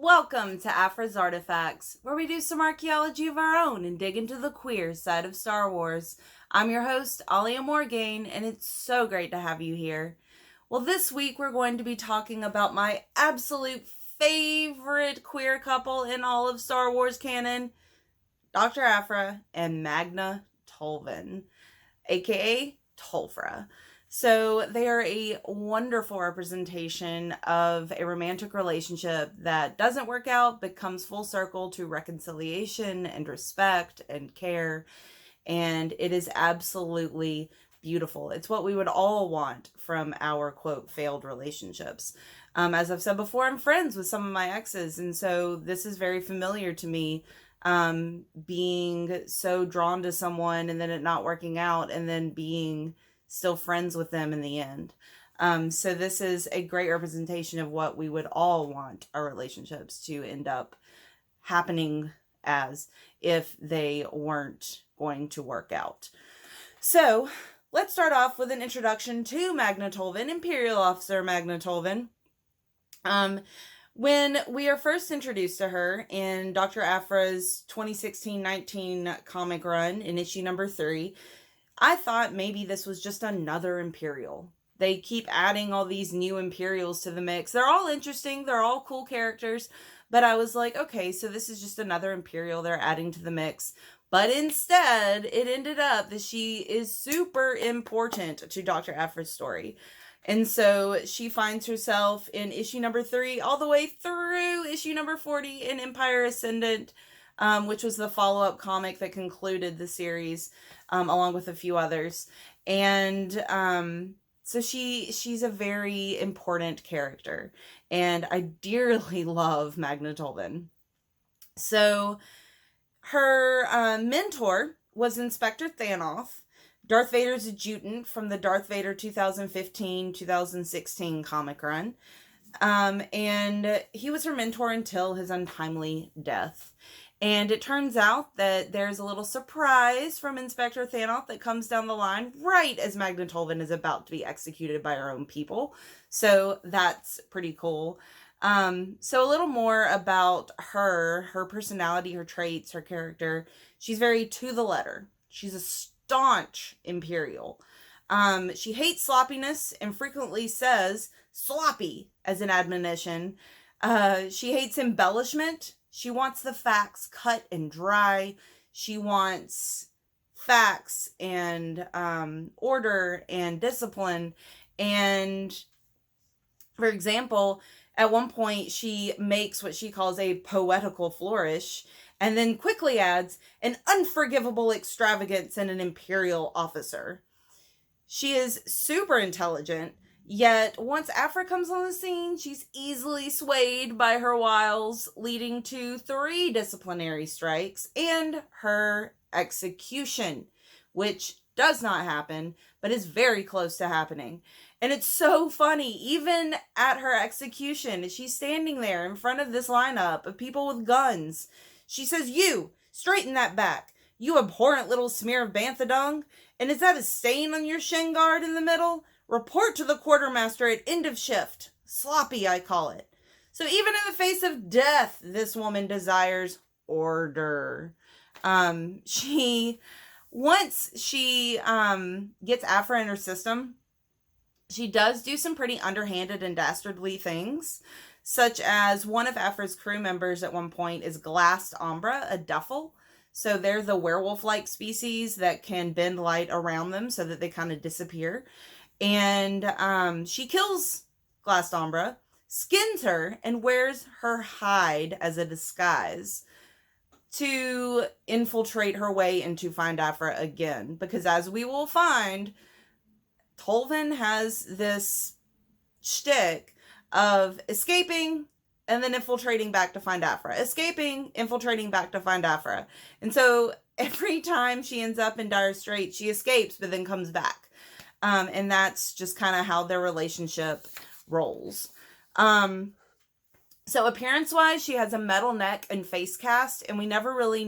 Welcome to Aphra's Artifacts, where we do some archaeology of our own and dig into the queer side of Star Wars. I'm your host, Alia Morgaine, and it's so great to have you here. Well, this week we're going to be talking about my absolute favorite queer couple in all of Star Wars canon, Dr. Aphra and Magna Tolvan, aka Tolphra. So they are a wonderful representation of a romantic relationship that doesn't work out but comes full circle to reconciliation and respect and care. And it is absolutely beautiful. It's what we would all want from our, quote, failed relationships. As I've said before, I'm friends with some of my exes, and so this is very familiar to me, being so drawn to someone and then it not working out and then being still friends with them in the end. So this is a great representation of what we would all want our relationships to end up happening as if they weren't going to work out. So let's start off with an introduction to Magna Tolvan, Imperial Officer Magna Tolvan. When we are first introduced to her in Dr. Aphra's 2016-19 comic run in issue number 3, I thought maybe this was just another Imperial. They keep adding all these new Imperials to the mix. They're all interesting. They're all cool characters. But I was like, okay, so this is just another Imperial they're adding to the mix. But instead, it ended up that she is super important to Dr. Aphra's story. And so she finds herself in issue number 3 all the way through issue number 40 in Empire Ascendant, which was the follow-up comic that concluded the series, along with a few others. And so she's a very important character, and I dearly love Magna Tolvan. So her mentor was Inspector Thanoth, Darth Vader's adjutant from the Darth Vader 2015-2016 comic run. And he was her mentor until his untimely death. And it turns out that there's a little surprise from Inspector Thanoth that comes down the line right as Magna Tolvan is about to be executed by her own people. So that's pretty cool. So a little more about her personality, her traits, her character. She's very to the letter. She's a staunch Imperial. She hates sloppiness and frequently says sloppy as an admonition. She hates embellishment. She wants the facts cut and dry. She wants facts and order and discipline. And for example, at one point she makes what she calls a poetical flourish and then quickly adds an unforgivable extravagance in an Imperial officer. She is super intelligent. Yet, once Aphra comes on the scene, she's easily swayed by her wiles, leading to 3 disciplinary strikes and her execution, which does not happen, but is very close to happening. And it's so funny, even at her execution, as she's standing there in front of this lineup of people with guns, she says, "You, straighten that back, you abhorrent little smear of bantha dung, and is that a stain on your shin guard in the middle? Report to the quartermaster at end of shift. Sloppy, I call it." So even in the face of death, this woman desires order. Once she gets Aphra in her system, she does do some pretty underhanded and dastardly things, such as one of Aphra's crew members at one point is Glassed Umbra, a duffel. So they're the werewolf-like species that can bend light around them so that they kind of disappear. And she kills Glassed Umbra, skins her, and wears her hide as a disguise to infiltrate her way into Find Aphra again. Because as we will find, Tolvan has this shtick of escaping and then infiltrating back to find Aphra. Escaping, infiltrating back to find Aphra. And so every time she ends up in dire straits, she escapes but then comes back. And that's just kind of how their relationship rolls. So appearance-wise, she has a metal neck and face cast, and we never really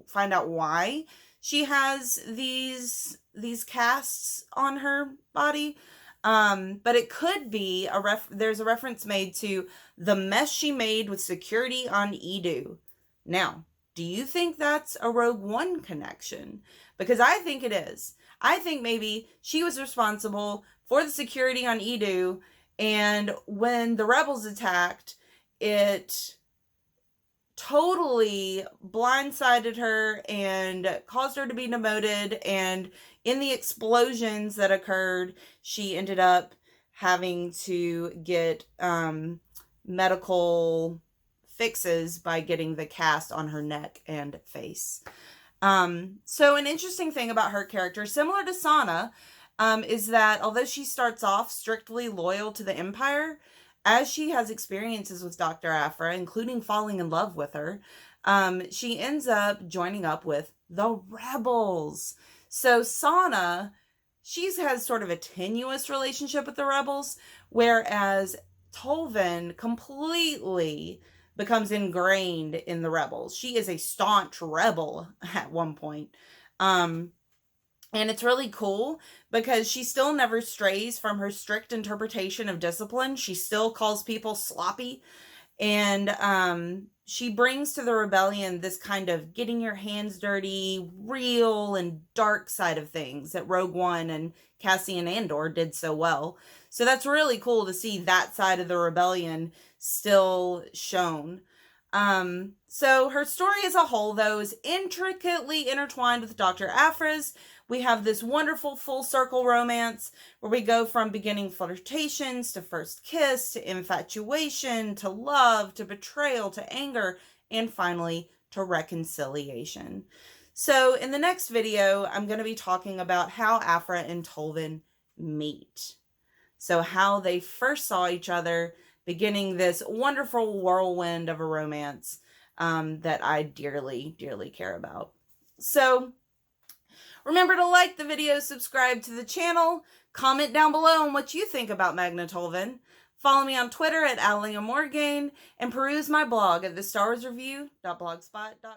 find out why she has these casts on her body. But it could be there's a reference made to the mess she made with security on Edu. Now, do you think that's a Rogue One connection? Because I think it is. I think maybe she was responsible for the security on Edu, and when the rebels attacked, it totally blindsided her and caused her to be demoted, and in the explosions that occurred, she ended up having to get medical fixes by getting the cast on her neck and face. So an interesting thing about her character, similar to Sana, is that although she starts off strictly loyal to the Empire, as she has experiences with Dr. Aphra, including falling in love with her, she ends up joining up with the rebels. So Sana, she has sort of a tenuous relationship with the rebels, whereas Tolvan completely becomes ingrained in the rebels. She is a staunch rebel at one point. And it's really cool because she still never strays from her strict interpretation of discipline. She still calls people sloppy. And she brings to the rebellion this kind of getting your hands dirty, real and dark side of things that Rogue One and Cassian Andor did so well. So that's really cool to see that side of the rebellion still shown. So her story as a whole, though, is intricately intertwined with Dr. Aphra's. We have this wonderful full circle romance where we go from beginning flirtations to first kiss to infatuation to love to betrayal to anger and finally to reconciliation. So in the next video, I'm going to be talking about how Aphra and Tolvan meet. So how they first saw each other, beginning this wonderful whirlwind of a romance that I dearly, dearly care about. So remember to like the video, subscribe to the channel, comment down below on what you think about Magna Tolvan. Follow me on Twitter at @AlliaMorgaine and peruse my blog at thestarwarsreview.blogspot.com.